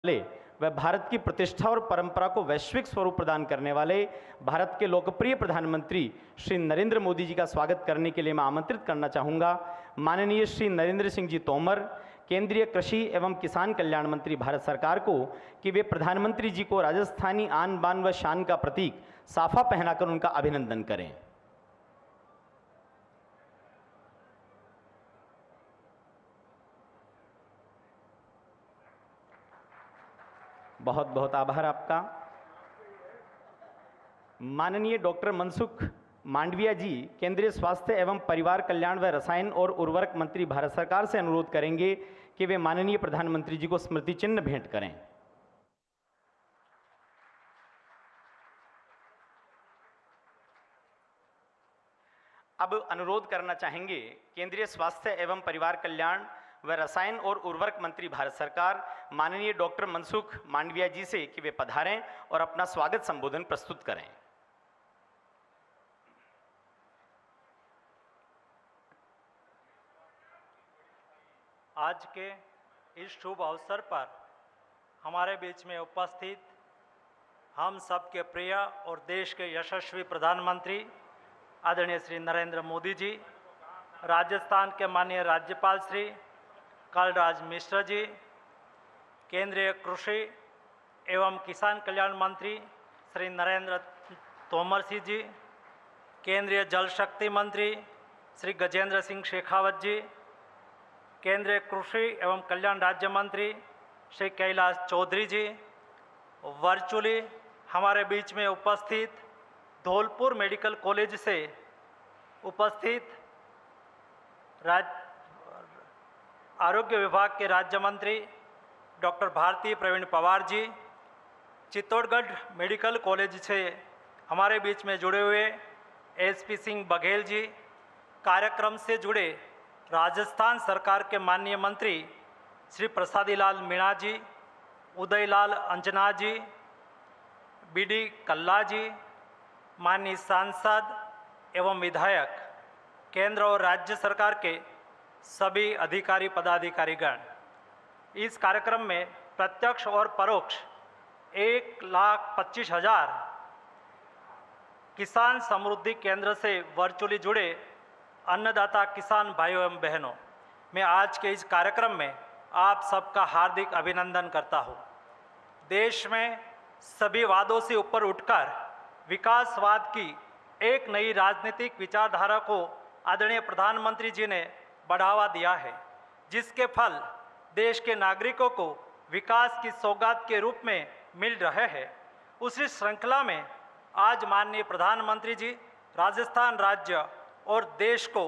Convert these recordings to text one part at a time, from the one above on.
वह भारत की प्रतिष्ठा और परंपरा को वैश्विक स्वरूप प्रदान करने वाले भारत के लोकप्रिय प्रधानमंत्री श्री नरेंद्र मोदी जी का स्वागत करने के लिए मैं आमंत्रित करना चाहूँगा माननीय श्री नरेंद्र सिंह जी तोमर, केंद्रीय कृषि एवं किसान कल्याण मंत्री भारत सरकार को, कि वे प्रधानमंत्री जी को राजस्थानी आन बान व शान का प्रतीक साफा पहनाकर उनका अभिनंदन करें। बहुत बहुत आभार आपका। माननीय डॉक्टर मनसुख मांडविया जी, केंद्रीय स्वास्थ्य एवं परिवार कल्याण व रसायन और उर्वरक मंत्री भारत सरकार से अनुरोध करेंगे कि वे माननीय प्रधानमंत्री जी को स्मृति चिन्ह भेंट करें। अब अनुरोध करना चाहेंगे केंद्रीय स्वास्थ्य एवं परिवार कल्याण व रसायन और उर्वरक मंत्री भारत सरकार माननीय डॉक्टर मनसुख मांडविया जी से कि वे पधारें और अपना स्वागत संबोधन प्रस्तुत करें। आज के इस शुभ अवसर पर हमारे बीच में उपस्थित हम सबके प्रिय और देश के यशस्वी प्रधानमंत्री आदरणीय श्री नरेंद्र मोदी जी, राजस्थान के माननीय राज्यपाल श्री कलराज मिश्र जी, केंद्रीय कृषि एवं किसान कल्याण मंत्री श्री नरेंद्र तोमर जी, केंद्रीय जल शक्ति मंत्री श्री गजेंद्र सिंह शेखावत जी, केंद्रीय कृषि एवं कल्याण राज्य मंत्री श्री कैलाश चौधरी जी, वर्चुअली हमारे बीच में उपस्थित धौलपुर मेडिकल कॉलेज से उपस्थित आरोग्य विभाग के राज्य मंत्री doctor Bharti Pravin Pawar ji, Chittorgarh medical college से हमारे बीच में जुड़े हुए एसपी सिंह बघेल जी, कार्यक्रम से जुड़े राजस्थान सरकार के माननीय मंत्री श्री प्रसादी लाल मीणा जी, उदयलाल अंजना जी, बीडी कल्ला जी, माननीय सांसद एवं विधायक, केंद्र और राज्य सरकार के सभी अधिकारी पदाधिकारीगण, इस कार्यक्रम में प्रत्यक्ष और परोक्ष 1,25,000 किसान समृद्धि केंद्र से वर्चुअली जुड़े अन्नदाता किसान भाइयों एवं बहनों, मैं आज के इस कार्यक्रम में आप सबका हार्दिक अभिनंदन करता हूँ। देश में सभी वादों से ऊपर उठकर विकासवाद की एक नई राजनीतिक विचारधारा को आदरणीय प्रधानमंत्री जी ने बढ़ावा दिया है, जिसके फल देश के नागरिकों को विकास की सौगात के रूप में मिल रहे हैं। उसी श्रृंखला में आज माननीय प्रधानमंत्री जी राजस्थान राज्य और देश को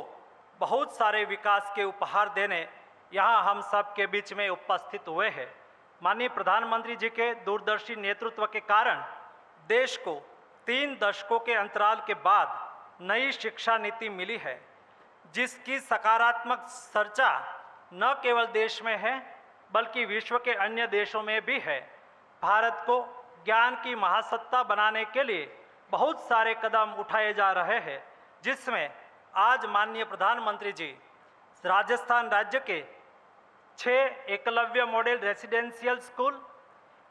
बहुत सारे विकास के उपहार देने यहाँ हम सब के बीच में उपस्थित हुए हैं। माननीय प्रधानमंत्री जी के दूरदर्शी नेतृत्व के कारण देश को 3 दशकों के अंतराल के बाद नई शिक्षा नीति मिली है, जिसकी सकारात्मक चर्चा न केवल देश में है बल्कि विश्व के अन्य देशों में भी है। भारत को ज्ञान की महासत्ता बनाने के लिए बहुत सारे कदम उठाए जा रहे हैं, जिसमें आज माननीय प्रधानमंत्री जी राजस्थान राज्य के 6 एकलव्य मॉडल रेसिडेंशियल स्कूल,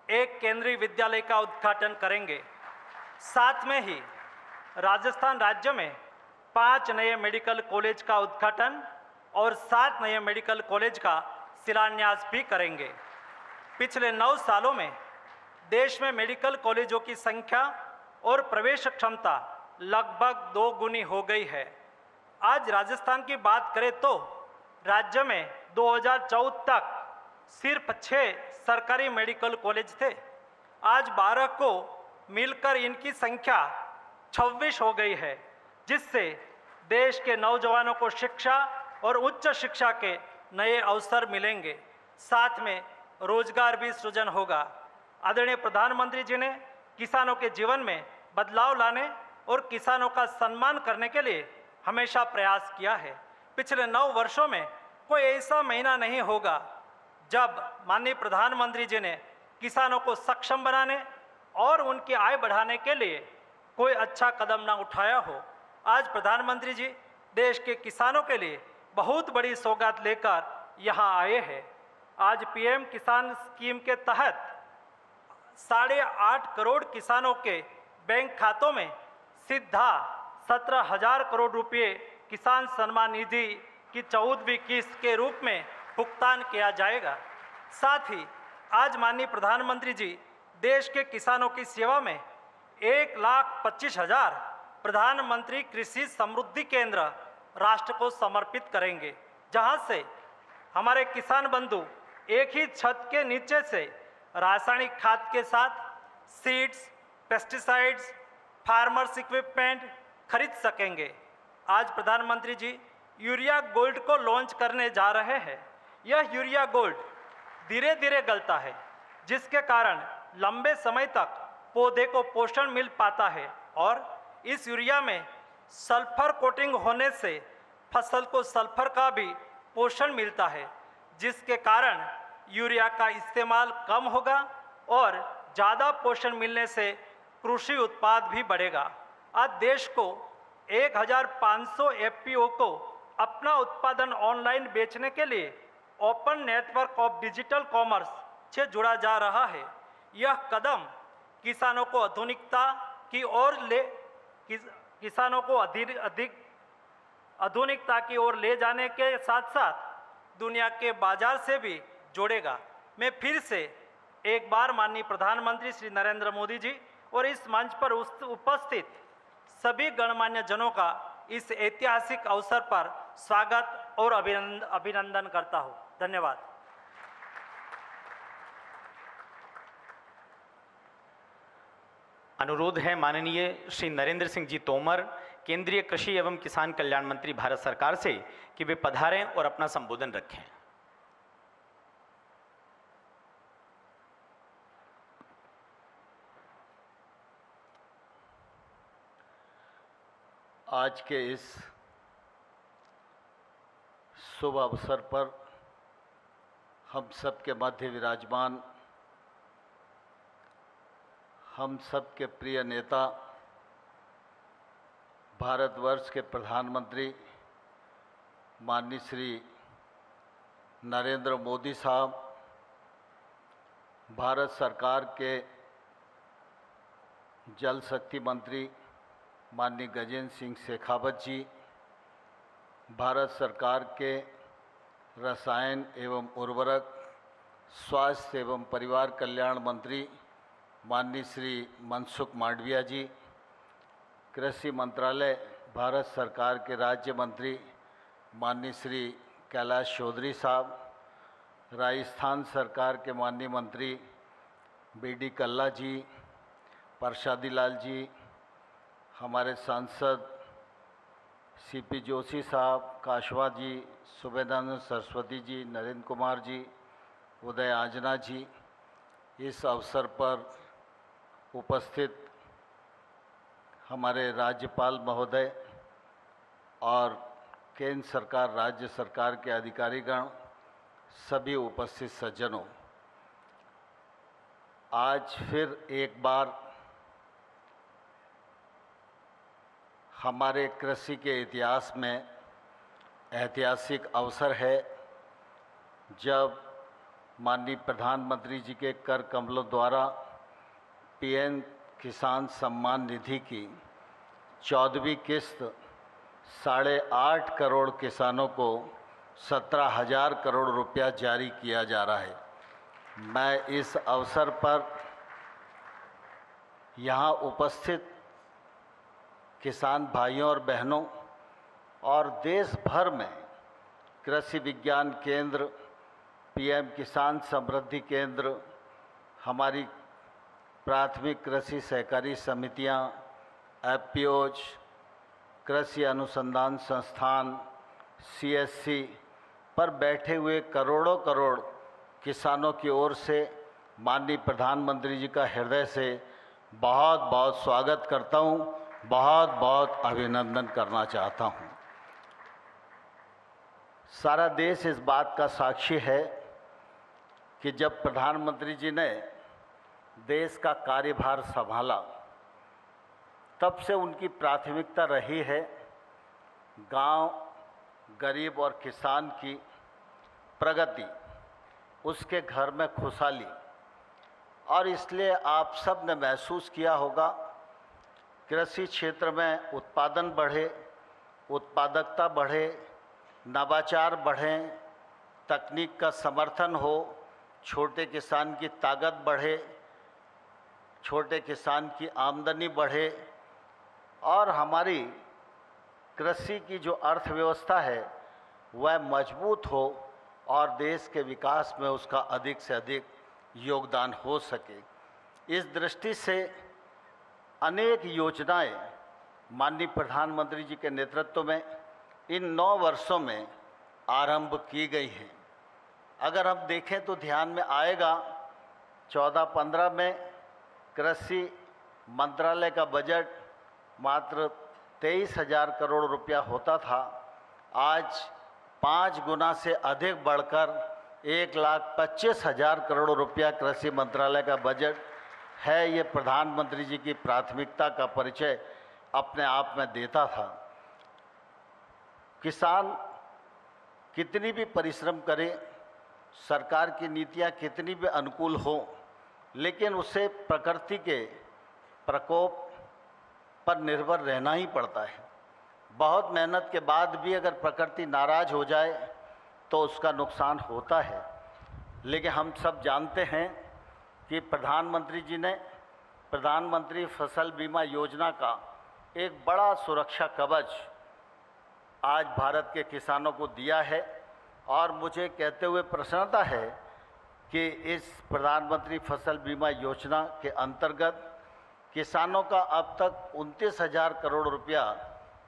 1 केंद्रीय विद्यालय का उद्घाटन करेंगे। साथ में ही राजस्थान राज्य में 5 नए मेडिकल कॉलेज का उद्घाटन और 7 नए मेडिकल कॉलेज का शिलान्यास भी करेंगे। पिछले 9 सालों में देश में मेडिकल कॉलेजों की संख्या और प्रवेश क्षमता लगभग 2 गुनी हो गई है। आज राजस्थान की बात करें तो राज्य में 2014 तक सिर्फ 6 सरकारी मेडिकल कॉलेज थे। आज 12 को मिलकर इनकी संख्या 26 हो गई है, जिससे देश के नौजवानों को शिक्षा और उच्च शिक्षा के नए अवसर मिलेंगे, साथ में रोजगार भी सृजन होगा। आदरणीय प्रधानमंत्री जी ने किसानों के जीवन में बदलाव लाने और किसानों का सम्मान करने के लिए हमेशा प्रयास किया है। पिछले 9 वर्षों में कोई ऐसा महीना नहीं होगा जब माननीय प्रधानमंत्री जी ने किसानों को सक्षम बनाने और उनकी आय बढ़ाने के लिए कोई अच्छा कदम ना उठाया हो। आज प्रधानमंत्री जी देश के किसानों के लिए बहुत बड़ी सौगात लेकर यहाँ आए हैं। आज पीएम किसान स्कीम के तहत 8.5 करोड़ किसानों के बैंक खातों में सीधा 17,000 करोड़ रुपए किसान सम्मान निधि की 14वीं किस्त के रूप में भुगतान किया जाएगा। साथ ही आज माननीय प्रधानमंत्री जी देश के किसानों की सेवा में 1,25,000 प्रधानमंत्री कृषि समृद्धि केंद्र राष्ट्र को समर्पित करेंगे, जहां से हमारे किसान बंधु एक ही छत के नीचे से रासायनिक खाद के साथ सीड्स, पेस्टिसाइड्स, फार्मर्स इक्विपमेंट खरीद सकेंगे। आज प्रधानमंत्री जी यूरिया गोल्ड को लॉन्च करने जा रहे हैं। यह यूरिया गोल्ड धीरे धीरे गलता है, जिसके कारण लंबे समय तक पौधे को पोषण मिल पाता है और इस यूरिया में सल्फर कोटिंग होने से फसल को सल्फर का भी पोषण मिलता है, जिसके कारण यूरिया का इस्तेमाल कम होगा और ज़्यादा पोषण मिलने से कृषि उत्पाद भी बढ़ेगा। आज देश को 1,500 एफपीओ को अपना उत्पादन ऑनलाइन बेचने के लिए open network of digital commerce से जुड़ा जा रहा है। यह कदम किसानों को आधुनिकता की ओर किसानों को अधिक आधुनिकता की ओर ले जाने के साथ साथ दुनिया के बाजार से भी जोड़ेगा। मैं फिर से एक बार माननीय प्रधानमंत्री श्री नरेंद्र मोदी जी और इस मंच पर उपस्थित सभी गणमान्य जनों का इस ऐतिहासिक अवसर पर स्वागत और अभिनंदन करता हूं। धन्यवाद। अनुरोध है माननीय श्री नरेंद्र सिंह जी तोमर, केंद्रीय कृषि एवं किसान कल्याण मंत्री भारत सरकार से कि वे पधारें और अपना संबोधन रखें। आज के इस शुभ अवसर पर हम सब के मध्य विराजमान हम सब के प्रिय नेता भारतवर्ष के प्रधानमंत्री माननीय श्री नरेंद्र मोदी साहब, भारत सरकार के जल शक्ति मंत्री माननीय गजेंद्र सिंह शेखावत जी, भारत सरकार के रसायन एवं उर्वरक, स्वास्थ्य एवं परिवार कल्याण मंत्री माननीय श्री मनसुख मांडविया जी, कृषि मंत्रालय भारत सरकार के राज्य मंत्री माननीय श्री कैलाश चौधरी साहब, राजस्थान सरकार के माननीय मंत्री बीडी कल्ला जी, प्रसादी लाल जी, हमारे सांसद सीपी जोशी साहब, काशवा जी, सुबेदानंद सरस्वती जी, नरेंद्र कुमार जी, उदय आजना जी, इस अवसर पर उपस्थित हमारे राज्यपाल महोदय और केंद्र सरकार, राज्य सरकार के अधिकारीगण, सभी उपस्थित सज्जनों, आज फिर एक बार हमारे कृषि के इतिहास में ऐतिहासिक अवसर है जब माननीय प्रधानमंत्री जी के कर कमलों द्वारा पीएम किसान सम्मान निधि की 14वीं किस्त 8.5 करोड़ किसानों को 17,000 करोड़ रुपया जारी किया जा रहा है। मैं इस अवसर पर यहाँ उपस्थित किसान भाइयों और बहनों और देश भर में कृषि विज्ञान केंद्र, पीएम किसान समृद्धि केंद्र, हमारी प्राथमिक कृषि सहकारी समितियां, एफपीओज, कृषि अनुसंधान संस्थान, सीएससी पर बैठे हुए करोड़ों करोड़ किसानों की ओर से माननीय प्रधानमंत्री जी का हृदय से बहुत बहुत स्वागत करता हूं, बहुत बहुत अभिनंदन करना चाहता हूं। सारा देश इस बात का साक्षी है कि जब प्रधानमंत्री जी ने देश का कार्यभार संभाला तब से उनकी प्राथमिकता रही है गांव, गरीब और किसान की प्रगति, उसके घर में खुशहाली और इसलिए आप सब ने महसूस किया होगा, कृषि क्षेत्र में उत्पादन बढ़े, उत्पादकता बढ़े, नवाचार बढ़ें, तकनीक का समर्थन हो, छोटे किसान की ताकत बढ़े, छोटे किसान की आमदनी बढ़े और हमारी कृषि की जो अर्थव्यवस्था है वह मजबूत हो और देश के विकास में उसका अधिक से अधिक योगदान हो सके। इस दृष्टि से अनेक योजनाएं माननीय प्रधानमंत्री जी के नेतृत्व में इन 9 वर्षों में आरंभ की गई हैं। अगर हम देखें तो ध्यान में आएगा 14-15 में कृषि मंत्रालय का बजट मात्र 23,000 करोड़ रुपया होता था। आज 5 गुना से अधिक बढ़कर 1,25,000 करोड़ रुपया कृषि मंत्रालय का बजट है। ये प्रधानमंत्री जी की प्राथमिकता का परिचय अपने आप में देता था। किसान कितनी भी परिश्रम करे, सरकार की नीतियाँ कितनी भी अनुकूल हो, लेकिन उसे प्रकृति के प्रकोप पर निर्भर रहना ही पड़ता है। बहुत मेहनत के बाद भी अगर प्रकृति नाराज हो जाए तो उसका नुकसान होता है। लेकिन हम सब जानते हैं कि प्रधानमंत्री जी ने प्रधानमंत्री फसल बीमा योजना का एक बड़ा सुरक्षा कवच आज भारत के किसानों को दिया है और मुझे कहते हुए प्रसन्नता है कि इस प्रधानमंत्री फसल बीमा योजना के अंतर्गत किसानों का अब तक 29,000 करोड़ रुपया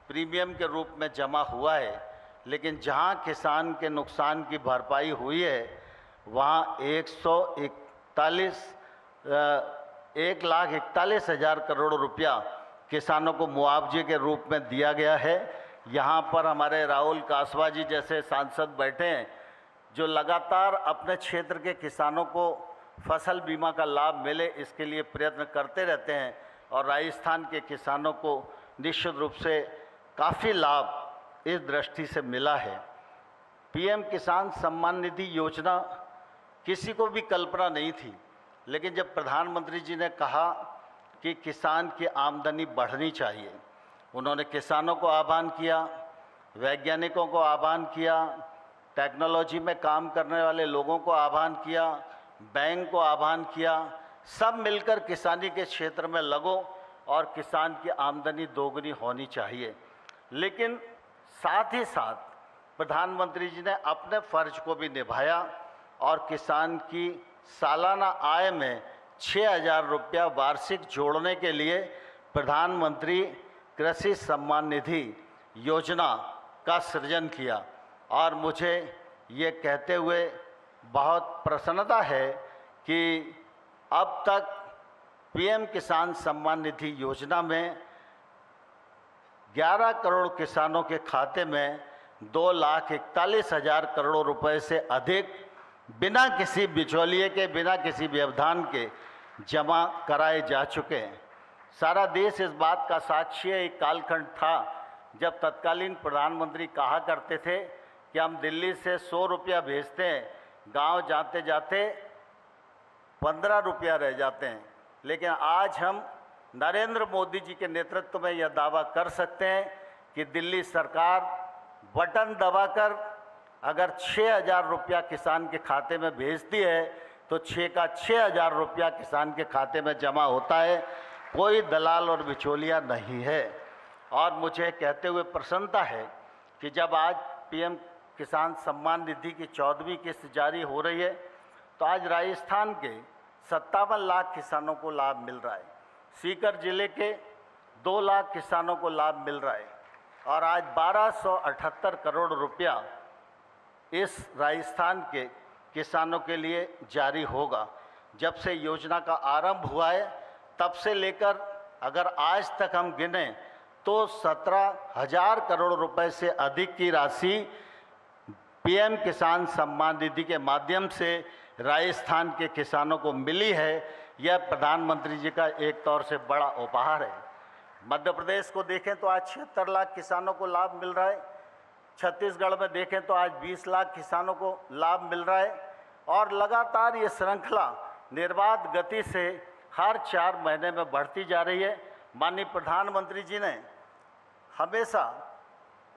प्रीमियम के रूप में जमा हुआ है। लेकिन जहां किसान के नुकसान की भरपाई हुई है वहां 1,41,000 करोड़ रुपया किसानों को मुआवजे के रूप में दिया गया है। यहाँ पर हमारे राहुल कासवा जी जैसे सांसद बैठे हैं जो लगातार अपने क्षेत्र के किसानों को फसल बीमा का लाभ मिले इसके लिए प्रयत्न करते रहते हैं और राजस्थान के किसानों को निश्चित रूप से काफ़ी लाभ इस दृष्टि से मिला है। पीएम किसान सम्मान निधि योजना किसी को भी कल्पना नहीं थी, लेकिन जब प्रधानमंत्री जी ने कहा कि किसान की आमदनी बढ़नी चाहिए, उन्होंने किसानों को आह्वान किया, वैज्ञानिकों को आह्वान किया, टेक्नोलॉजी में काम करने वाले लोगों को आह्वान किया, बैंक को आह्वान किया, सब मिलकर किसानी के क्षेत्र में लगो और किसान की आमदनी दोगुनी होनी चाहिए। लेकिन साथ ही साथ प्रधानमंत्री जी ने अपने फर्ज को भी निभाया और किसान की सालाना आय में 6,000 रुपया वार्षिक जोड़ने के लिए प्रधानमंत्री कृषि सम्मान निधि योजना का सृजन किया। और मुझे ये कहते हुए बहुत प्रसन्नता है कि अब तक पीएम किसान सम्मान निधि योजना में 11 करोड़ किसानों के खाते में 2,41,000 करोड़ रुपए से अधिक बिना किसी बिचौलिए के, बिना किसी व्यवधान के जमा कराए जा चुके हैं। सारा देश इस बात का साक्षी है। एक कालखंड था जब तत्कालीन प्रधानमंत्री कहा करते थे कि हम दिल्ली से 100 रुपया भेजते हैं, गांव जाते जाते 15 रुपया रह जाते हैं। लेकिन आज हम नरेंद्र मोदी जी के नेतृत्व में यह दावा कर सकते हैं कि दिल्ली सरकार बटन दबाकर अगर 6,000 रुपया किसान के खाते में भेजती है तो 6 का 6,000 रुपया किसान के खाते में जमा होता है। कोई दलाल और बिचौलिया नहीं है। और मुझे कहते हुए प्रसन्नता है कि जब आज पीएम किसान सम्मान निधि की 14वीं किस्त जारी हो रही है तो आज राजस्थान के 57 लाख किसानों को लाभ मिल रहा है। सीकर जिले के 2 लाख किसानों को लाभ मिल रहा है और आज 1,278 करोड़ रुपया इस राजस्थान के किसानों के लिए जारी होगा। जब से योजना का आरंभ हुआ है तब से लेकर अगर आज तक हम गिने तो 17,000 करोड़ रुपए से अधिक की राशि पीएम किसान सम्मान निधि के माध्यम से राजस्थान के किसानों को मिली है। यह प्रधानमंत्री जी का एक तौर से बड़ा उपहार है। मध्य प्रदेश को देखें तो आज 76 लाख किसानों को लाभ मिल रहा है। छत्तीसगढ़ में देखें तो आज 20 लाख किसानों को लाभ मिल रहा है और लगातार ये श्रृंखला निर्बाध गति से हर 4 महीने में बढ़ती जा रही है। माननीय प्रधानमंत्री जी ने हमेशा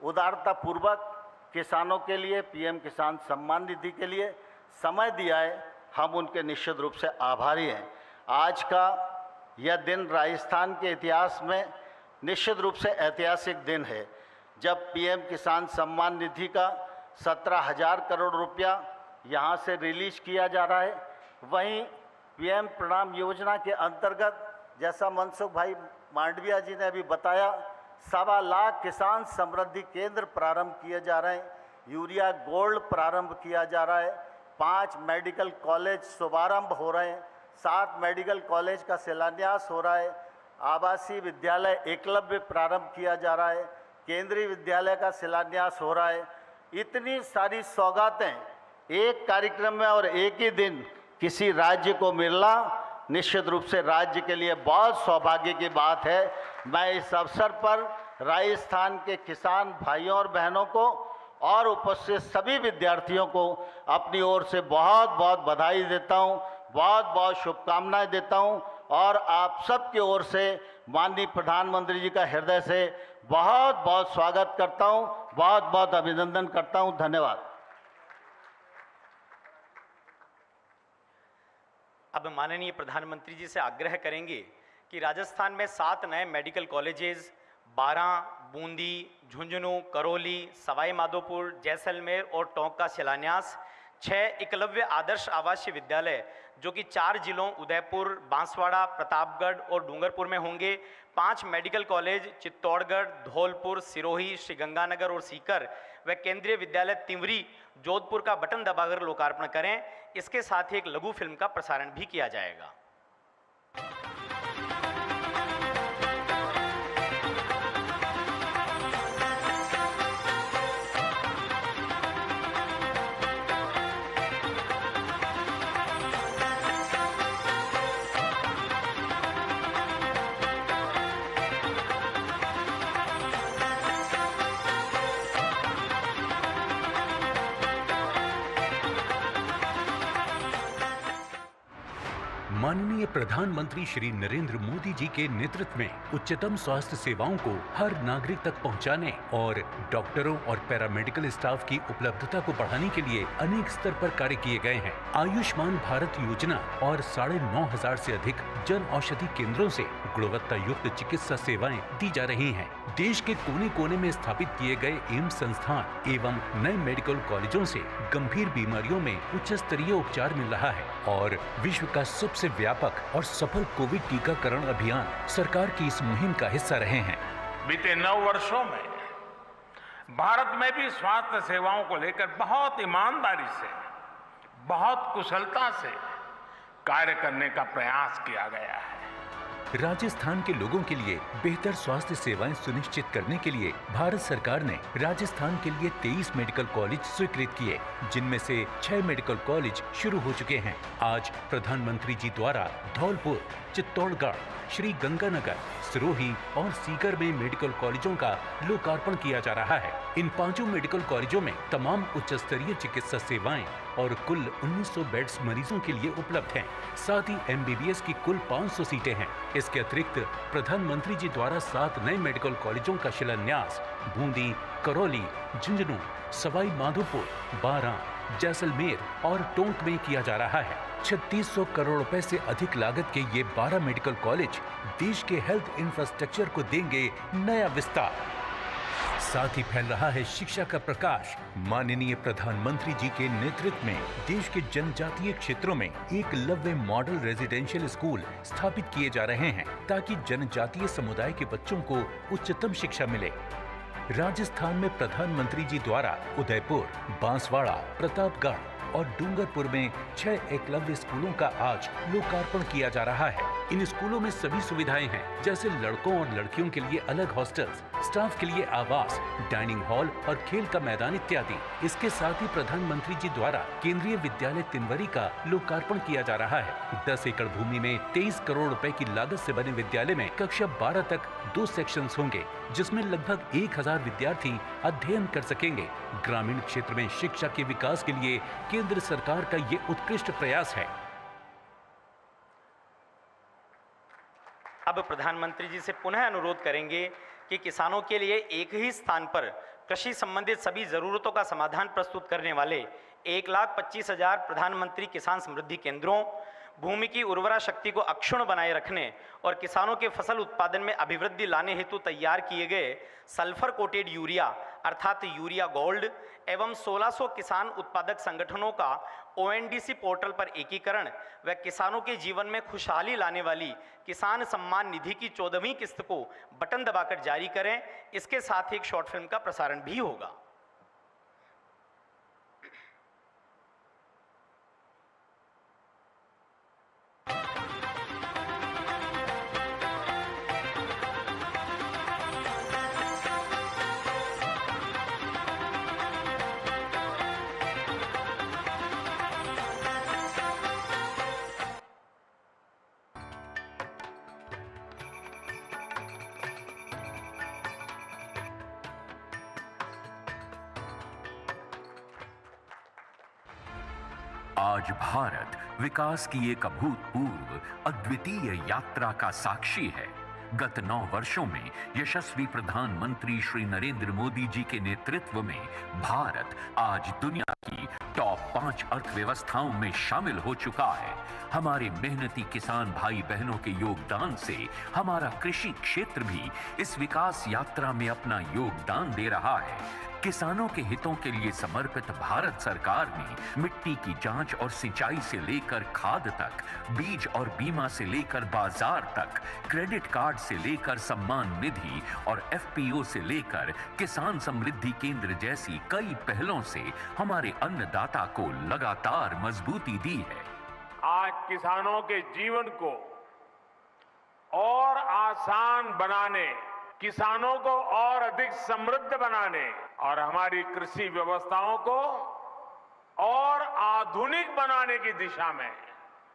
उदारतापूर्वक किसानों के लिए पीएम किसान सम्मान निधि के लिए समय दिया है। हम उनके निश्चित रूप से आभारी हैं। आज का यह दिन राजस्थान के इतिहास में निश्चित रूप से ऐतिहासिक दिन है, जब पीएम किसान सम्मान निधि का 17,000 करोड़ रुपया यहाँ से रिलीज किया जा रहा है। वहीं पीएम प्रणाम योजना के अंतर्गत जैसा मनसुख भाई मांडविया जी ने अभी बताया, 1.25 लाख किसान समृद्धि केंद्र प्रारंभ किए जा रहे हैं। यूरिया गोल्ड प्रारंभ किया जा रहा है। 5 मेडिकल कॉलेज शुभारंभ हो रहे हैं। 7 मेडिकल कॉलेज का शिलान्यास हो रहा है। आवासीय विद्यालय एकलव्य प्रारंभ किया जा रहा है। केंद्रीय विद्यालय का शिलान्यास हो रहा है। इतनी सारी सौगातें एक कार्यक्रम में और एक ही दिन किसी राज्य को मिलना निश्चित रूप से राज्य के लिए बहुत सौभाग्य की बात है। मैं इस अवसर पर राजस्थान के किसान भाइयों और बहनों को और उपस्थित सभी विद्यार्थियों को अपनी ओर से बहुत बहुत बधाई देता हूं, बहुत बहुत शुभकामनाएं देता हूं और आप सब की ओर से माननीय प्रधानमंत्री जी का हृदय से बहुत बहुत स्वागत करता हूं, बहुत बहुत अभिनंदन करता हूं। धन्यवाद। अब माननीय प्रधानमंत्री जी से आग्रह करेंगे कि राजस्थान में 7 नए मेडिकल कॉलेजेस 12 बूंदी, झुंझुनू, करौली, सवाई माधोपुर, जैसलमेर और टोंक का शिलान्यास, 6 एकलव्य आदर्श आवासीय विद्यालय जो कि 4 जिलों उदयपुर, बांसवाड़ा, प्रतापगढ़ और डूंगरपुर में होंगे, 5 मेडिकल कॉलेज चित्तौड़गढ़, धौलपुर, सिरोही, श्रीगंगानगर और सीकर व केंद्रीय विद्यालय तिंवरी, जोधपुर का बटन दबाकर लोकार्पण करें। इसके साथ ही एक लघु फिल्म का प्रसारण भी किया जाएगा। माननीय प्रधानमंत्री श्री नरेंद्र मोदी जी के नेतृत्व में उच्चतम स्वास्थ्य सेवाओं को हर नागरिक तक पहुंचाने और डॉक्टरों और पैरामेडिकल स्टाफ की उपलब्धता को बढ़ाने के लिए अनेक स्तर पर कार्य किए गए हैं। आयुष्मान भारत योजना और 9,500 से अधिक जन औषधि केंद्रों से गुणवत्ता युक्त चिकित्सा सेवाएं दी जा रही हैं। देश के कोने कोने में स्थापित किए गए एम्स संस्थान एवं नए मेडिकल कॉलेजों से गंभीर बीमारियों में उच्च स्तरीय उपचार मिल रहा है और विश्व का सबसे व्यापक और सफल कोविड टीकाकरण अभियान सरकार की इस मुहिम का हिस्सा रहे हैं। बीते 9 वर्षों में भारत में भी स्वास्थ्य सेवाओं को लेकर बहुत ईमानदारी से, बहुत कुशलता से कार्य करने का प्रयास किया गया है। राजस्थान के लोगों के लिए बेहतर स्वास्थ्य सेवाएं सुनिश्चित करने के लिए भारत सरकार ने राजस्थान के लिए 23 मेडिकल कॉलेज स्वीकृत किए, जिनमें से 6 मेडिकल कॉलेज शुरू हो चुके हैं। आज प्रधानमंत्री जी द्वारा धौलपुर, चित्तौड़गढ़, श्री गंगानगर, सिरोही और सीकर में मेडिकल कॉलेजों का लोकार्पण किया जा रहा है। इन 5 मेडिकल कॉलेजों में तमाम उच्च स्तरीय चिकित्सा सेवाएं और कुल 1900 बेड्स मरीजों के लिए उपलब्ध हैं। साथ ही MBBS की कुल 500 सीटें हैं। इसके अतिरिक्त प्रधानमंत्री जी द्वारा 7 नए मेडिकल कॉलेजों का शिलान्यास बूंदी, करौली, झुंझुनू, सवाई माधोपुर, बारां, जैसलमेर और टोंक में किया जा रहा है। 3600 करोड़ रुपए से अधिक लागत के ये 12 मेडिकल कॉलेज देश के हेल्थ इंफ्रास्ट्रक्चर को देंगे नया विस्तार। साथ ही फैल रहा है शिक्षा का प्रकाश। माननीय प्रधानमंत्री जी के नेतृत्व में देश के जनजातीय क्षेत्रों में एकलव्य मॉडल रेजिडेंशियल स्कूल स्थापित किए जा रहे हैं, ताकि जनजातीय समुदाय के बच्चों को उच्चतम शिक्षा मिले। राजस्थान में प्रधानमंत्री जी द्वारा उदयपुर, बांसवाड़ा, प्रतापगढ़ और डूंगरपुर में 6 एकलव्य स्कूलों का आज लोकार्पण किया जा रहा है। इन स्कूलों में सभी सुविधाएं हैं, जैसे लड़कों और लड़कियों के लिए अलग हॉस्टल्स, स्टाफ के लिए आवास, डाइनिंग हॉल और खेल का मैदान इत्यादि। इसके साथ ही प्रधानमंत्री जी द्वारा केंद्रीय विद्यालय तिनवरी का लोकार्पण किया जा रहा है। 10 एकड़ भूमि में 23 करोड़ रुपए की लागत से बने विद्यालय में कक्षा 12 तक 2 सेक्शंस होंगे, जिसमें लगभग 1000 विद्यार्थी अध्ययन कर सकेंगे। ग्रामीण क्षेत्र में शिक्षा के विकास के लिए केंद्र सरकार का ये उत्कृष्ट प्रयास है। अब प्रधानमंत्री जी से पुनः अनुरोध करेंगे कि किसानों के लिए एक ही स्थान पर कृषि संबंधित सभी जरूरतों का समाधान प्रस्तुत करने वाले 1,25,000 प्रधानमंत्री किसान समृद्धि केंद्रों, भूमि की उर्वरा शक्ति को अक्षुण्ण बनाए रखने और किसानों के फसल उत्पादन में अभिवृद्धि लाने हेतु तैयार किए गए सल्फर कोटेड यूरिया अर्थात यूरिया गोल्ड एवं 1600 किसान उत्पादक संगठनों का ONDC पोर्टल पर एकीकरण व किसानों के जीवन में खुशहाली लाने वाली किसान सम्मान निधि की 14वीं किस्त को बटन दबाकर जारी करें। इसके साथ ही एक शॉर्ट फिल्म का प्रसारण भी होगा। आज भारत विकास की एक अभूतपूर्व अद्वितीय यात्रा का साक्षी है। गत 9 वर्षों में यशस्वी प्रधानमंत्री श्री नरेंद्र मोदी जी के नेतृत्व में भारत आज दुनिया की टॉप 5 अर्थव्यवस्थाओं में शामिल हो चुका है। हमारे मेहनती किसान भाई बहनों के योगदान से हमारा कृषि क्षेत्र भी इस विकास यात्रा में अपना योगदान दे रहा है। किसानों के हितों के लिए समर्पित भारत सरकार ने मिट्टी की जांच और सिंचाई से लेकर खाद तक, बीज और बीमा से लेकर बाजार तक, क्रेडिट कार्ड से लेकर सम्मान निधि और FPO से लेकर किसान समृद्धि केंद्र जैसी कई पहलों से हमारे अन्नदाता को लगातार मजबूती दी है। आज किसानों के जीवन को और आसान बनाने, किसानों को और अधिक समृद्ध बनाने और हमारी कृषि व्यवस्थाओं को और आधुनिक बनाने की दिशा में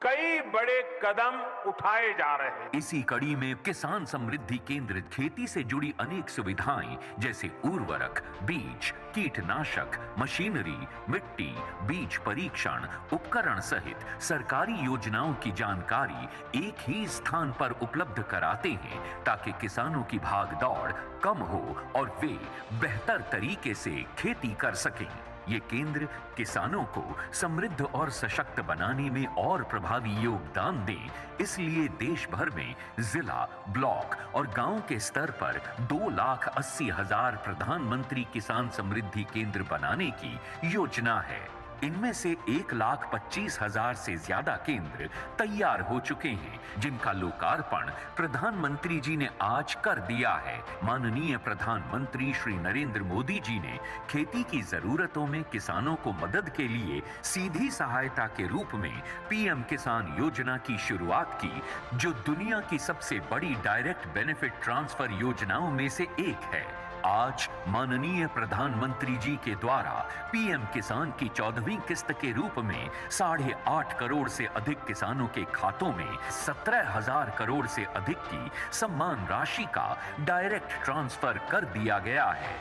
कई बड़े कदम उठाए जा रहे हैं। इसी कड़ी में किसान समृद्धि केंद्र खेती से जुड़ी अनेक सुविधाएं जैसे उर्वरक, बीज, कीटनाशक, मशीनरी, मिट्टी, बीज परीक्षण, उपकरण सहित सरकारी योजनाओं की जानकारी एक ही स्थान पर उपलब्ध कराते हैं ताकि किसानों की भागदौड़ कम हो और वे बेहतर तरीके से खेती कर सकें। ये केंद्र किसानों को समृद्ध और सशक्त बनाने में और प्रभावी योगदान दें, इसलिए देश भर में जिला, ब्लॉक और गांव के स्तर पर 2,80,000 प्रधानमंत्री किसान समृद्धि केंद्र बनाने की योजना है। इनमें से 1,25,000 से ज्यादा केंद्र तैयार हो चुके हैं, जिनका लोकार्पण प्रधानमंत्री जी ने आज कर दिया है। माननीय प्रधानमंत्री श्री नरेंद्र मोदी जी ने खेती की जरूरतों में किसानों को मदद के लिए सीधी सहायता के रूप में PM किसान योजना की शुरुआत की, जो दुनिया की सबसे बड़ी डायरेक्ट बेनिफिट ट्रांसफर योजनाओं में से एक है। आज माननीय प्रधानमंत्री जी के द्वारा PM किसान की 14वीं किस्त के रूप में 8.5 करोड़ से अधिक किसानों के खातों में 17,000 करोड़ से अधिक की सम्मान राशि का डायरेक्ट ट्रांसफर कर दिया गया है।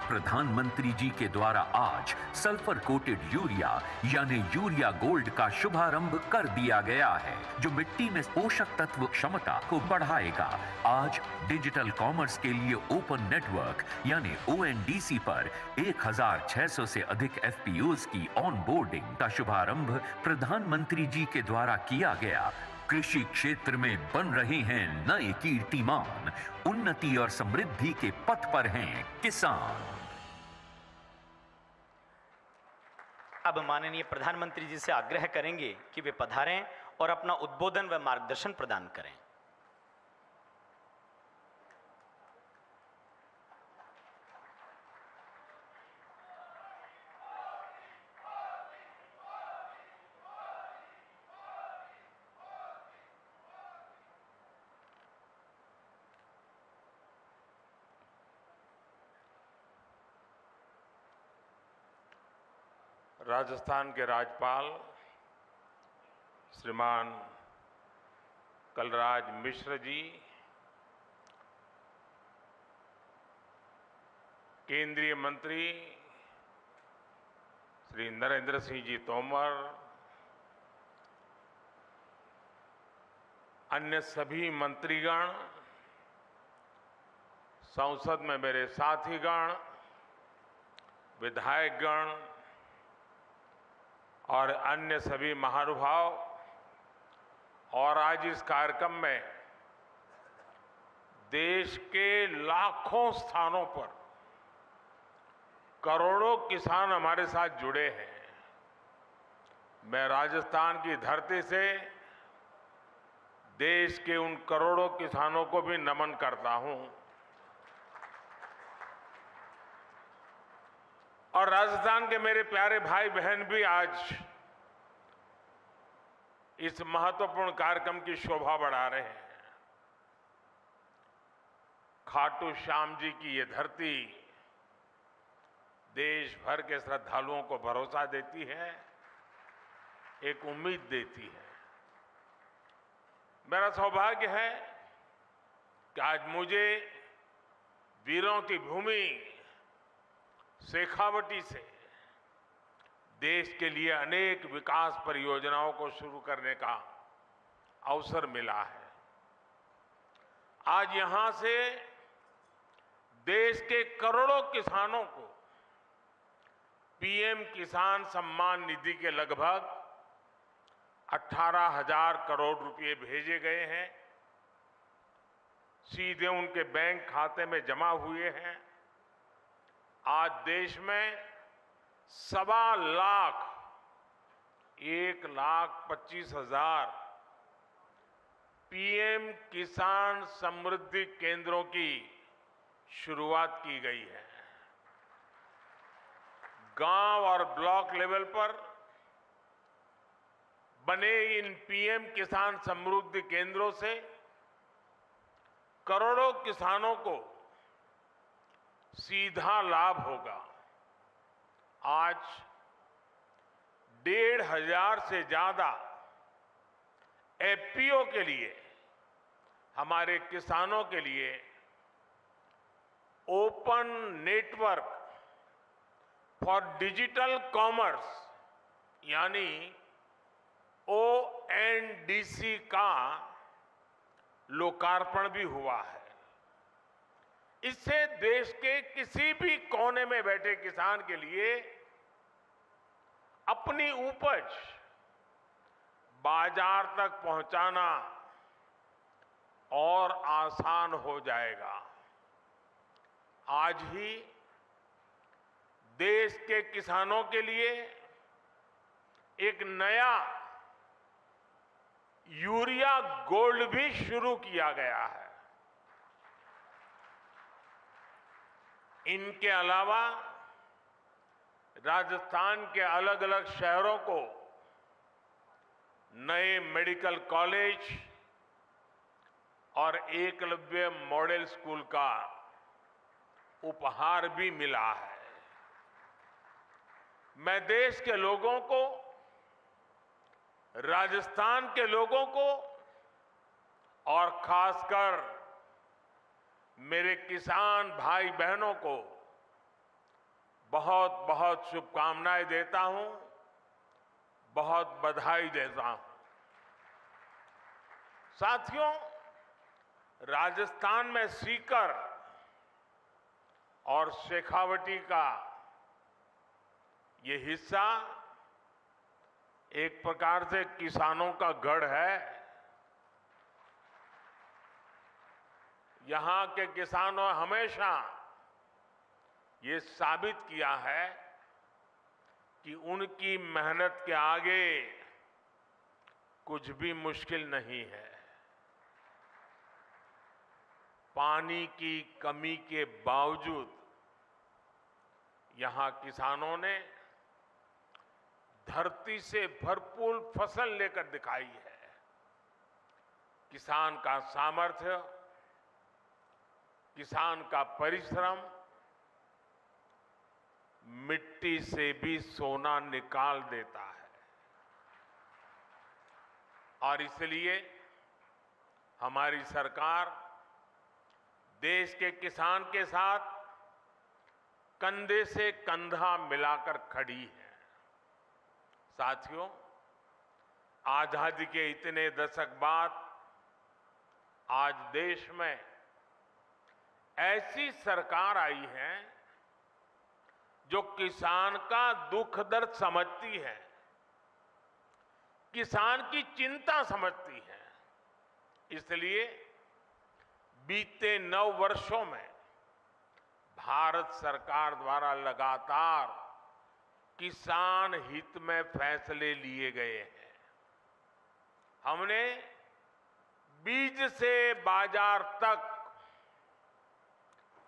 प्रधानमंत्री जी के द्वारा आज सल्फर कोटेड यूरिया यानी यूरिया गोल्ड का शुभारंभ कर दिया गया है, जो मिट्टी में पोषक तत्व क्षमता को बढ़ाएगा। आज डिजिटल कॉमर्स के लिए ओपन नेटवर्क यानी ONDC पर 1,600 से अधिक FPOs की ऑन बोर्डिंग का शुभारंभ प्रधानमंत्री जी के द्वारा किया गया। कृषि क्षेत्र में बन रहे हैं नए कीर्तिमान, उन्नति और समृद्धि के पथ पर हैं किसान। अब माननीय प्रधानमंत्री जी से आग्रह करेंगे कि वे पधारें और अपना उद्बोधन व मार्गदर्शन प्रदान करें। राजस्थान के राज्यपाल श्रीमान कलराज मिश्र जी, केंद्रीय मंत्री श्री नरेंद्र सिंह जी तोमर, अन्य सभी मंत्रीगण, संसद में मेरे साथीगण, विधायकगण और अन्य सभी महानुभाव, और आज इस कार्यक्रम में देश के लाखों स्थानों पर करोड़ों किसान हमारे साथ जुड़े हैं। मैं राजस्थान की धरती से देश के उन करोड़ों किसानों को भी नमन करता हूं और राजस्थान के मेरे प्यारे भाई बहन भी आज इस महत्वपूर्ण कार्यक्रम की शोभा बढ़ा रहे हैं। खाटू श्याम जी की ये धरती देश भर के श्रद्धालुओं को भरोसा देती है, एक उम्मीद देती है। मेरा सौभाग्य है कि आज मुझे वीरों की भूमि शेखावटी से देश के लिए अनेक विकास परियोजनाओं को शुरू करने का अवसर मिला है। आज यहां से देश के करोड़ों किसानों को पीएम किसान सम्मान निधि के लगभग 18,000 करोड़ रुपए भेजे गए हैं, सीधे उनके बैंक खाते में जमा हुए हैं। आज देश में 1,25,000 पीएम किसान समृद्धि केंद्रों की शुरुआत की गई है। गांव और ब्लॉक लेवल पर बने इन पीएम किसान समृद्धि केंद्रों से करोड़ों किसानों को सीधा लाभ होगा। आज 1,500 से ज्यादा एफपीओ के लिए, हमारे किसानों के लिए open network for digital commerce यानी ONDC का लोकार्पण भी हुआ है। इससे देश के किसी भी कोने में बैठे किसान के लिए अपनी उपज बाजार तक पहुंचाना और आसान हो जाएगा। आज ही देश के किसानों के लिए एक नया यूरिया गोल्ड भी शुरू किया गया है। इनके अलावा राजस्थान के अलग अलग शहरों को नए मेडिकल कॉलेज और एकलव्य मॉडल स्कूल का उपहार भी मिला है। मैं देश के लोगों को, राजस्थान के लोगों को और खासकर मेरे किसान भाई बहनों को बहुत बहुत शुभकामनाएं देता हूं, बहुत बधाई देता हूं। साथियों, राजस्थान में सीकर और शेखावटी का ये हिस्सा एक प्रकार से किसानों का गढ़ है। यहां के किसानों हमेशा ये साबित किया है कि उनकी मेहनत के आगे कुछ भी मुश्किल नहीं है। पानी की कमी के बावजूद यहां किसानों ने धरती से भरपूर फसल लेकर दिखाई है। किसान का सामर्थ्य, किसान का परिश्रम मिट्टी से भी सोना निकाल देता है। और इसलिए हमारी सरकार देश के किसान के साथ कंधे से कंधा मिलाकर खड़ी है। साथियों, आजादी के इतने दशक बाद आज देश में ऐसी सरकार आई है जो किसान का दुख दर्द समझती है, किसान की चिंता समझती है। इसलिए बीते 9 वर्षों में भारत सरकार द्वारा लगातार किसान हित में फैसले लिए गए हैं। हमने बीज से बाजार तक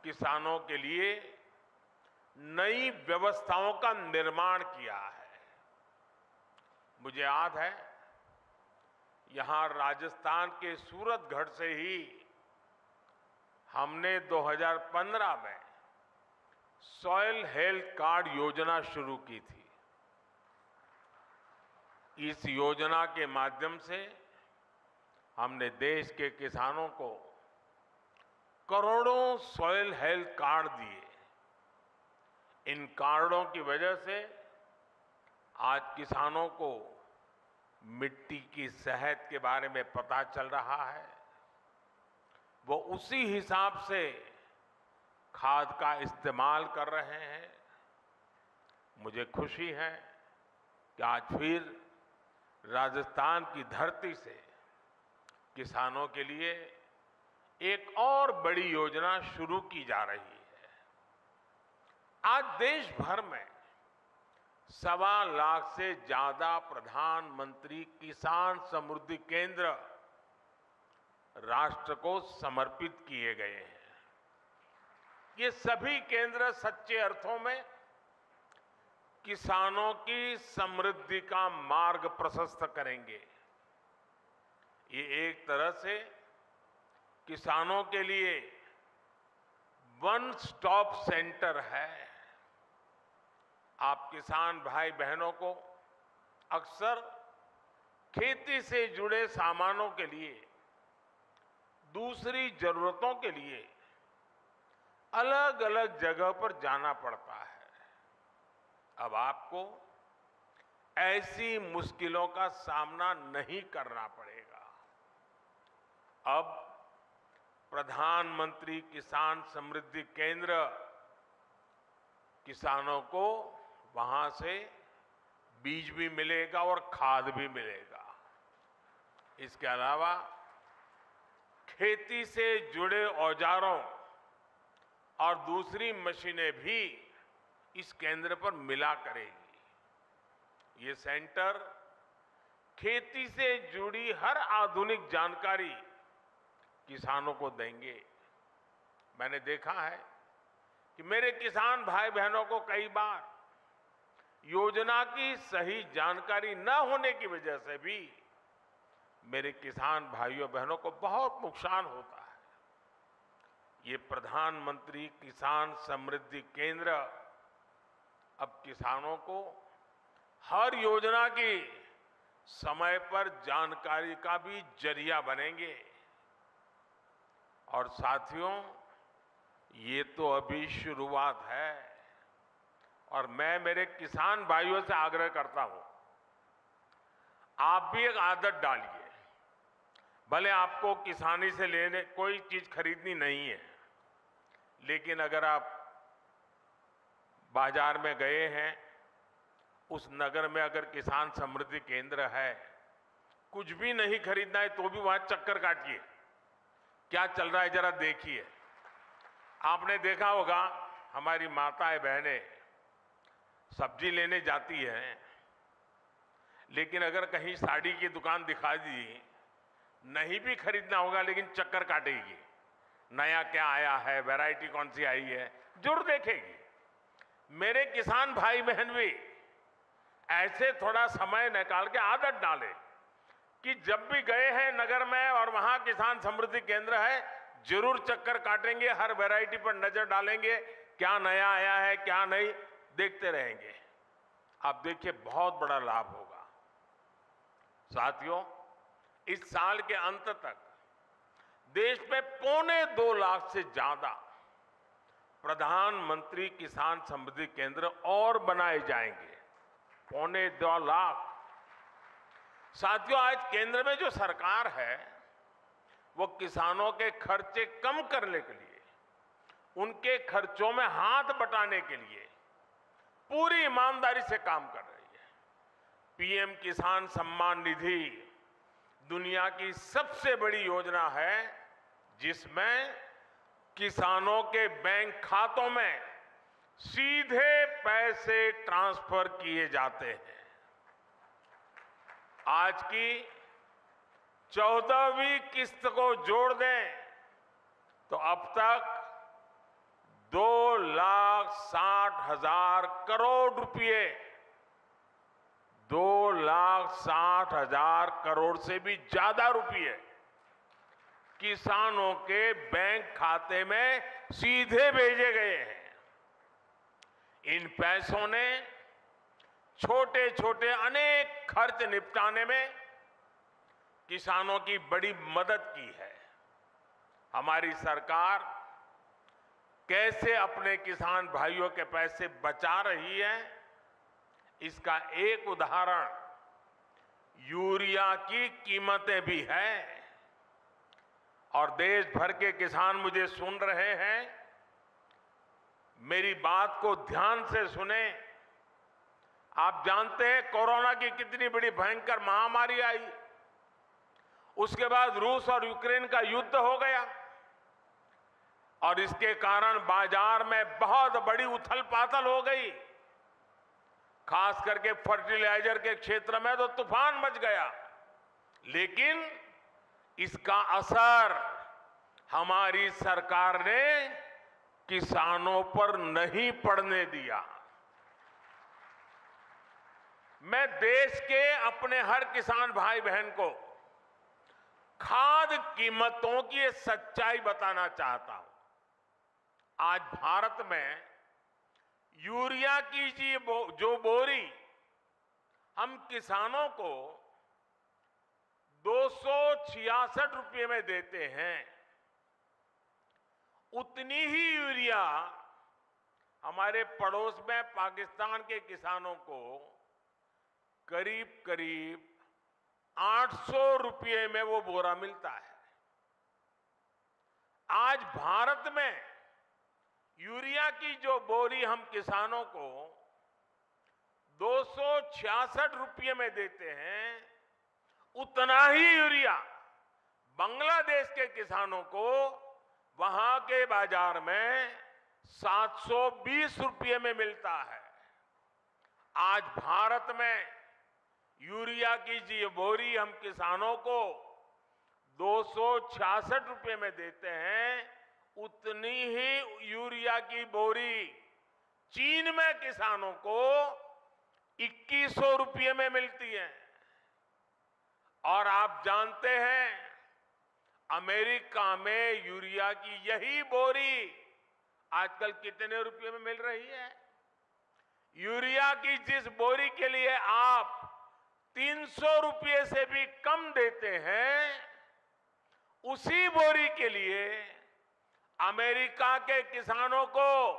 किसानों के लिए नई व्यवस्थाओं का निर्माण किया है। मुझे याद है, यहां राजस्थान के सूरतगढ़ से ही हमने 2015 में सॉइल हेल्थ कार्ड योजना शुरू की थी। इस योजना के माध्यम से हमने देश के किसानों को करोड़ों सॉइल हेल्थ कार्ड दिए। इन कार्डों की वजह से आज किसानों को मिट्टी की सेहत के बारे में पता चल रहा है। वो उसी हिसाब से खाद का इस्तेमाल कर रहे हैं। मुझे खुशी है कि आज फिर राजस्थान की धरती से किसानों के लिए एक और बड़ी योजना शुरू की जा रही है। आज देश भर में 1.25 लाख से ज्यादा प्रधानमंत्री किसान समृद्धि केंद्र राष्ट्र को समर्पित किए गए हैं। ये सभी केंद्र सच्चे अर्थों में किसानों की समृद्धि का मार्ग प्रशस्त करेंगे। ये एक तरह से किसानों के लिए वन स्टॉप सेंटर है। आप किसान भाई बहनों को अक्सर खेती से जुड़े सामानों के लिए, दूसरी जरूरतों के लिए अलग अलग जगह पर जाना पड़ता है। अब आपको ऐसी मुश्किलों का सामना नहीं करना पड़ेगा। अब प्रधानमंत्री किसान समृद्धि केंद्र किसानों को वहां से बीज भी मिलेगा और खाद भी मिलेगा। इसके अलावा खेती से जुड़े औजारों और दूसरी मशीनें भी इस केंद्र पर मिला करेगी। ये सेंटर खेती से जुड़ी हर आधुनिक जानकारी किसानों को देंगे। मैंने देखा है कि मेरे किसान भाई बहनों को कई बार योजना की सही जानकारी न होने की वजह से भी मेरे किसान भाइयों बहनों को बहुत नुकसान होता है। ये प्रधानमंत्री किसान समृद्धि केंद्र अब किसानों को हर योजना की समय पर जानकारी का भी जरिया बनेंगे। और साथियों, ये तो अभी शुरुआत है और मैं मेरे किसान भाइयों से आग्रह करता हूं, आप भी एक आदत डालिए। भले आपको किसानी से लेने कोई चीज खरीदनी नहीं है, लेकिन अगर आप बाजार में गए हैं, उस नगर में अगर किसान समृद्धि केंद्र है, कुछ भी नहीं खरीदना है तो भी वहां चक्कर काटिए, क्या चल रहा है जरा देखिए। आपने देखा होगा हमारी माताएं बहनें सब्जी लेने जाती हैं, लेकिन अगर कहीं साड़ी की दुकान दिखा दी, नहीं भी खरीदना होगा लेकिन चक्कर काटेगी, नया क्या आया है, वैरायटी कौन सी आई है, जरूर देखेगी। मेरे किसान भाई बहन भी ऐसे थोड़ा समय निकाल के आदत डालें कि जब भी गए हैं नगर में और वहां किसान समृद्धि केंद्र है, जरूर चक्कर काटेंगे, हर वैरायटी पर नजर डालेंगे, क्या नया आया है क्या नहीं, देखते रहेंगे। आप देखिए बहुत बड़ा लाभ होगा। साथियों, इस साल के अंत तक देश में 2.25 लाख से ज्यादा प्रधानमंत्री किसान समृद्धि केंद्र और बनाए जाएंगे। 2.25 लाख। साथियों, आज केंद्र में जो सरकार है वो किसानों के खर्चे कम करने के लिए, उनके खर्चों में हाथ बटाने के लिए पूरी ईमानदारी से काम कर रही है। पीएम किसान सम्मान निधि दुनिया की सबसे बड़ी योजना है जिसमें किसानों के बैंक खातों में सीधे पैसे ट्रांसफर किए जाते हैं। आज की 14वीं किस्त को जोड़ दें तो अब तक 2,60,000 करोड़ रुपए, 2,60,000 करोड़ से भी ज्यादा रुपए किसानों के बैंक खाते में सीधे भेजे गए हैं। इन पैसों ने छोटे छोटे अनेक खर्च निपटाने में किसानों की बड़ी मदद की है। हमारी सरकार कैसे अपने किसान भाइयों के पैसे बचा रही है, इसका एक उदाहरण यूरिया की कीमतें भी है। और देश भर के किसान मुझे सुन रहे हैं, मेरी बात को ध्यान से सुने। आप जानते हैं कोरोना की कितनी बड़ी भयंकर महामारी आई, उसके बाद रूस और यूक्रेन का युद्ध हो गया और इसके कारण बाजार में बहुत बड़ी उथल पाथल हो गई। खास करके फर्टिलाइजर के क्षेत्र में तो तूफान मच गया, लेकिन इसका असर हमारी सरकार ने किसानों पर नहीं पड़ने दिया। मैं देश के अपने हर किसान भाई बहन को खाद कीमतों की ये सच्चाई बताना चाहता हूं। आज भारत में यूरिया की जो बोरी हम किसानों को 266 रुपये में देते हैं, उतनी ही यूरिया हमारे पड़ोस में पाकिस्तान के किसानों को करीब करीब 800 रुपये में वो बोरा मिलता है। आज भारत में यूरिया की जो बोरी हम किसानों को 266 रुपये में देते हैं, उतना ही यूरिया बांग्लादेश के किसानों को वहां के बाजार में 720 रुपये में मिलता है। आज भारत में यूरिया की जो बोरी हम किसानों को 266 रुपये में देते हैं, उतनी ही यूरिया की बोरी चीन में किसानों को 2100 रुपये में मिलती है। और आप जानते हैं अमेरिका में यूरिया की यही बोरी आजकल कितने रुपये में मिल रही है? यूरिया की जिस बोरी के लिए आप 300 रुपये से भी कम देते हैं, उसी बोरी के लिए अमेरिका के किसानों को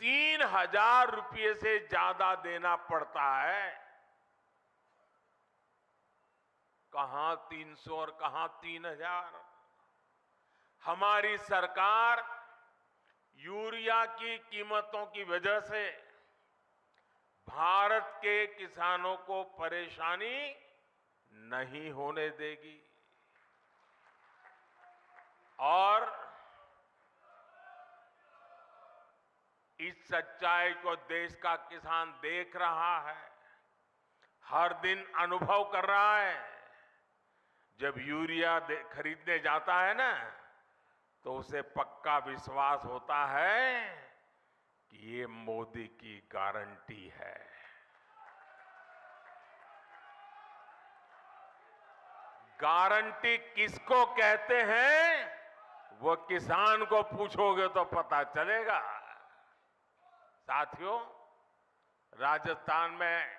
3,000 रुपये से ज्यादा देना पड़ता है। कहां 300 और कहां 3,000? हमारी सरकार यूरिया की कीमतों की वजह से भारत के किसानों को परेशानी नहीं होने देगी। और इस सच्चाई को देश का किसान देख रहा है, हर दिन अनुभव कर रहा है। जब यूरिया खरीदने जाता है ना, तो उसे पक्का विश्वास होता है कि ये मोदी की गारंटी है। गारंटी किसको कहते हैं, वो किसान को पूछोगे तो पता चलेगा। साथियों, राजस्थान में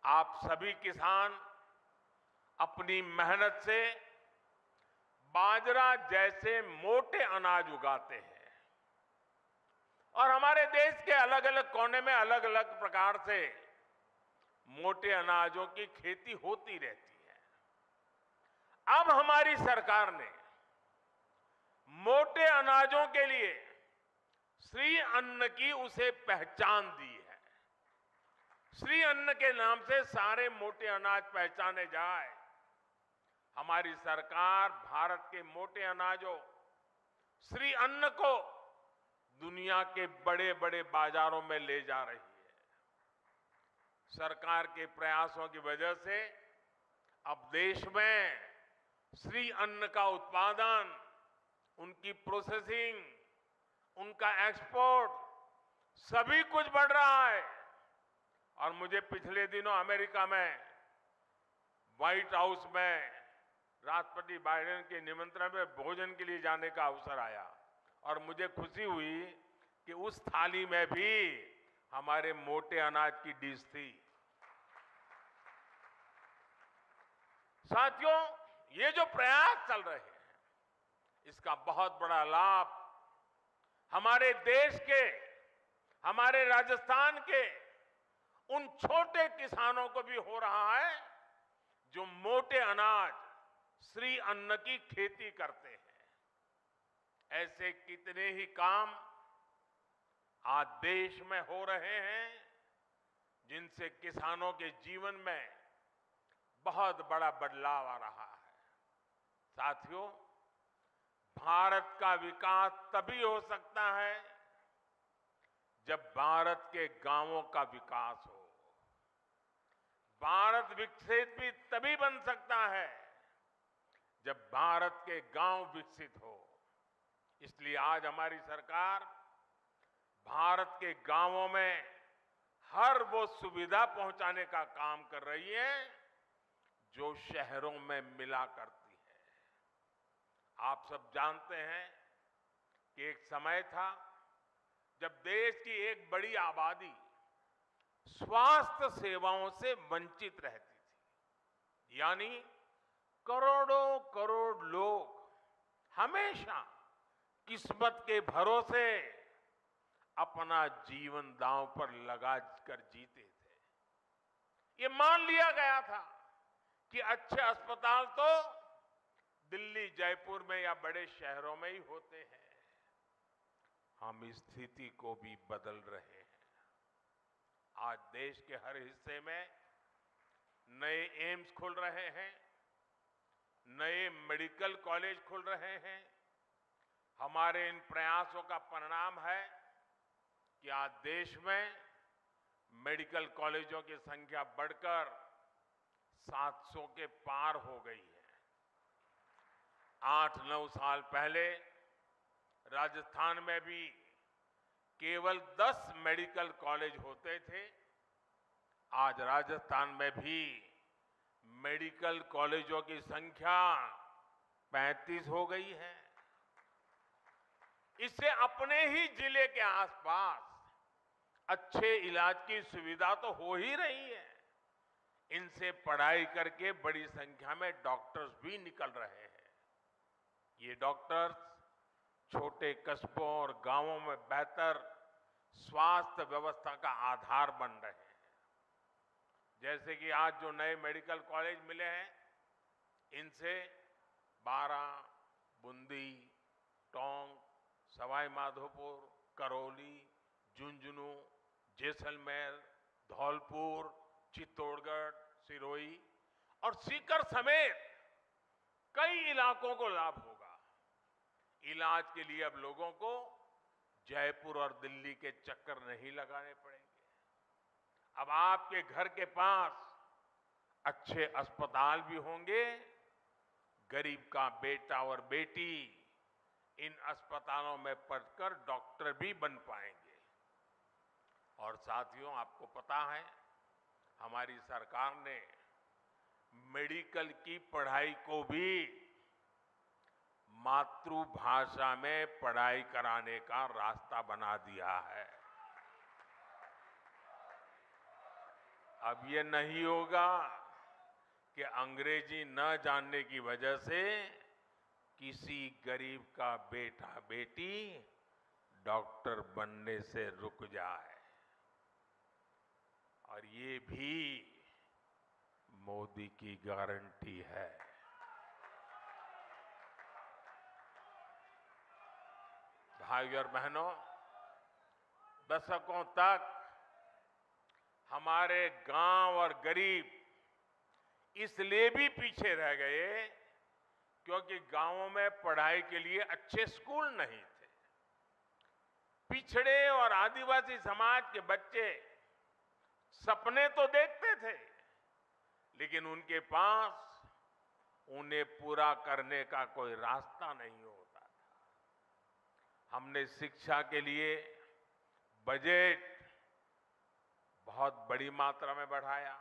आप सभी किसान अपनी मेहनत से बाजरा जैसे मोटे अनाज उगाते हैं और हमारे देश के अलग अलग कोने में अलग अलग प्रकार से मोटे अनाजों की खेती होती रहती है। अब हमारी सरकार ने मोटे अनाजों के लिए श्री अन्न की उसे पहचान दी है। श्री अन्न के नाम से सारे मोटे अनाज पहचाने जाए। हमारी सरकार भारत के मोटे अनाजों श्री अन्न को दुनिया के बड़े बड़े बाजारों में ले जा रही है। सरकार के प्रयासों की वजह से अब देश में श्री अन्न का उत्पादन, उनकी प्रोसेसिंग, उनका एक्सपोर्ट सभी कुछ बढ़ रहा है। और मुझे पिछले दिनों अमेरिका में व्हाइट हाउस में राष्ट्रपति बाइडेन के निमंत्रण में भोजन के लिए जाने का अवसर आया और मुझे खुशी हुई कि उस थाली में भी हमारे मोटे अनाज की डिश थी। साथियों, ये जो प्रयास चल रहे हैं इसका बहुत बड़ा लाभ हमारे देश के, हमारे राजस्थान के उन छोटे किसानों को भी हो रहा है जो मोटे अनाज श्री अन्न की खेती करते हैं। ऐसे कितने ही काम आज देश में हो रहे हैं जिनसे किसानों के जीवन में बहुत बड़ा बदलाव आ रहा है। साथियों, भारत का विकास तभी हो सकता है जब भारत के गांवों का विकास हो। भारत विकसित भी तभी बन सकता है जब भारत के गांव विकसित हो। इसलिए आज हमारी सरकार भारत के गांवों में हर वो सुविधा पहुंचाने का काम कर रही है जो शहरों में मिला करती है। आप सब जानते हैं कि एक समय था जब देश की एक बड़ी आबादी स्वास्थ्य सेवाओं से वंचित रहती थी। यानी करोड़ों करोड़ लोग हमेशा किस्मत के भरोसे अपना जीवन दांव पर लगा कर जीते थे। ये मान लिया गया था कि अच्छे अस्पताल तो दिल्ली, जयपुर में या बड़े शहरों में ही होते हैं। हम इस स्थिति को भी बदल रहे हैं। आज देश के हर हिस्से में नए एम्स खुल रहे हैं, नए मेडिकल कॉलेज खुल रहे हैं। हमारे इन प्रयासों का परिणाम है कि आज देश में मेडिकल कॉलेजों की संख्या बढ़कर 700 के पार हो गई है। 8-9 साल पहले राजस्थान में भी केवल 10 मेडिकल कॉलेज होते थे। आज राजस्थान में भी मेडिकल कॉलेजों की संख्या 35 हो गई है। इससे अपने ही जिले के आसपास अच्छे इलाज की सुविधा तो हो ही रही है। इनसे पढ़ाई करके बड़ी संख्या में डॉक्टर्स भी निकल रहे हैं। ये डॉक्टर्स छोटे कस्बों और गांवों में बेहतर स्वास्थ्य व्यवस्था का आधार बन रहे हैं। जैसे कि आज जो नए मेडिकल कॉलेज मिले हैं, इनसे बारा, बूंदी, टोंक, सवाई माधोपुर, करौली, झुंझुनू, जैसलमेर, धौलपुर, चित्तौड़गढ़, सिरोही और सीकर समेत कई इलाकों को लाभ होगा। इलाज के लिए अब लोगों को जयपुर और दिल्ली के चक्कर नहीं लगाने पड़ेंगे। अब आपके घर के पास अच्छे अस्पताल भी होंगे। गरीब का बेटा और बेटी इन अस्पतालों में पढ़कर डॉक्टर भी बन पाएंगे। और साथियों, आपको पता है हमारी सरकार ने मेडिकल की पढ़ाई को भी मातृभाषा में पढ़ाई कराने का रास्ता बना दिया है। अब ये नहीं होगा कि अंग्रेजी न जानने की वजह से किसी गरीब का बेटा बेटी डॉक्टर बनने से रुक जाए। और ये भी मोदी की गारंटी है। भाइयों और बहनों, दशकों तक हमारे गांव और गरीब इसलिए भी पीछे रह गए क्योंकि गांवों में पढ़ाई के लिए अच्छे स्कूल नहीं थे। पिछड़े और आदिवासी समाज के बच्चे सपने तो देखते थे, लेकिन उनके पास उन्हें पूरा करने का कोई रास्ता नहीं होता था। हमने शिक्षा के लिए बजट बहुत बड़ी मात्रा में बढ़ाया,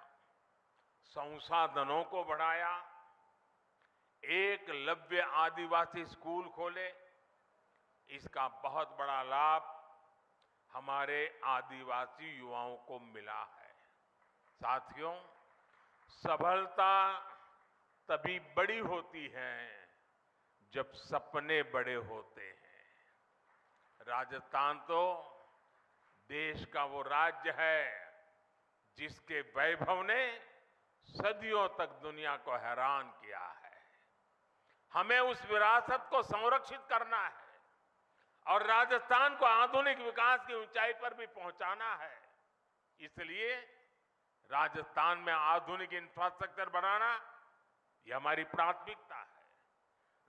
संसाधनों को बढ़ाया, एकलव्य आदिवासी स्कूल खोले। इसका बहुत बड़ा लाभ हमारे आदिवासी युवाओं को मिला है। साथियों, सफलता तभी बड़ी होती है जब सपने बड़े होते हैं। राजस्थान तो देश का वो राज्य है जिसके वैभव ने सदियों तक दुनिया को हैरान किया है। हमें उस विरासत को संरक्षित करना है और राजस्थान को आधुनिक विकास की ऊंचाई पर भी पहुंचाना है। इसलिए राजस्थान में आधुनिक इंफ्रास्ट्रक्चर बनाना यह हमारी प्राथमिकता है।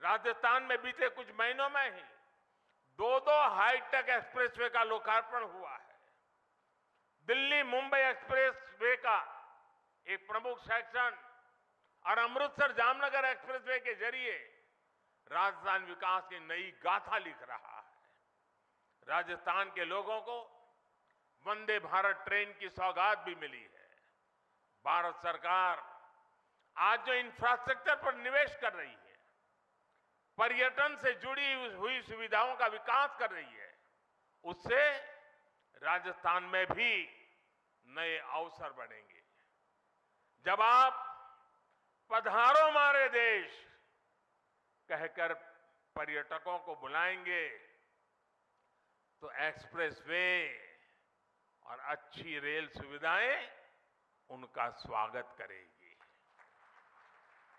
राजस्थान में बीते कुछ महीनों में ही दो हाईटेक एक्सप्रेसवे का लोकार्पण हुआ है। दिल्ली मुंबई एक्सप्रेसवे का एक प्रमुख सेक्शन और अमृतसर जामनगर एक्सप्रेसवे के जरिए राजस्थान विकास की नई गाथा लिख रहा है। राजस्थान के लोगों को वंदे भारत ट्रेन की सौगात भी मिली है। भारत सरकार आज जो इंफ्रास्ट्रक्चर पर निवेश कर रही है, पर्यटन से जुड़ी हुई सुविधाओं का विकास कर रही है, उससे राजस्थान में भी नए अवसर बनेंगे। जब आप पधारो हमारे देश कहकर पर्यटकों को बुलाएंगे तो एक्सप्रेसवे और अच्छी रेल सुविधाएं उनका स्वागत करेगी।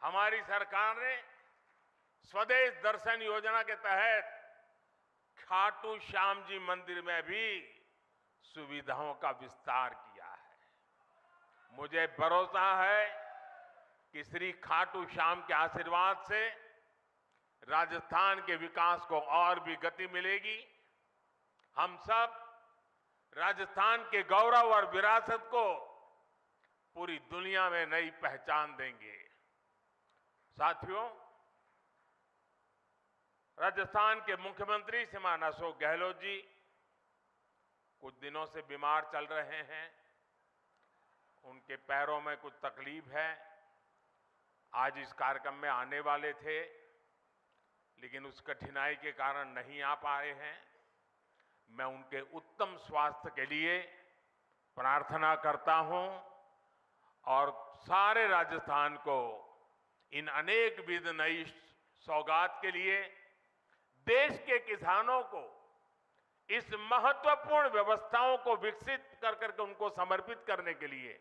हमारी सरकार ने स्वदेश दर्शन योजना के तहत खाटू श्याम जी मंदिर में भी सुविधाओं का विस्तार किया है। मुझे भरोसा है कि श्री खाटू श्याम के आशीर्वाद से राजस्थान के विकास को और भी गति मिलेगी। हम सब राजस्थान के गौरव और विरासत को पूरी दुनिया में नई पहचान देंगे। साथियों, राजस्थान के मुख्यमंत्री श्रीमान अशोक गहलोत जी कुछ दिनों से बीमार चल रहे हैं। उनके पैरों में कुछ तकलीफ है। आज इस कार्यक्रम में आने वाले थे, लेकिन उस कठिनाई के कारण नहीं आ पाए हैं। मैं उनके उत्तम स्वास्थ्य के लिए प्रार्थना करता हूं और सारे राजस्थान को इन अनेक विध नई सौगात के लिए, देश के किसानों को इस महत्वपूर्ण व्यवस्थाओं को विकसित कर करके उनको समर्पित करने के लिए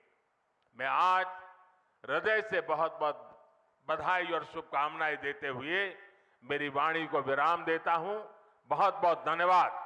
मैं आज हृदय से बहुत बहुत बधाई और शुभकामनाएं देते हुए मेरी वाणी को विराम देता हूं। बहुत बहुत धन्यवाद।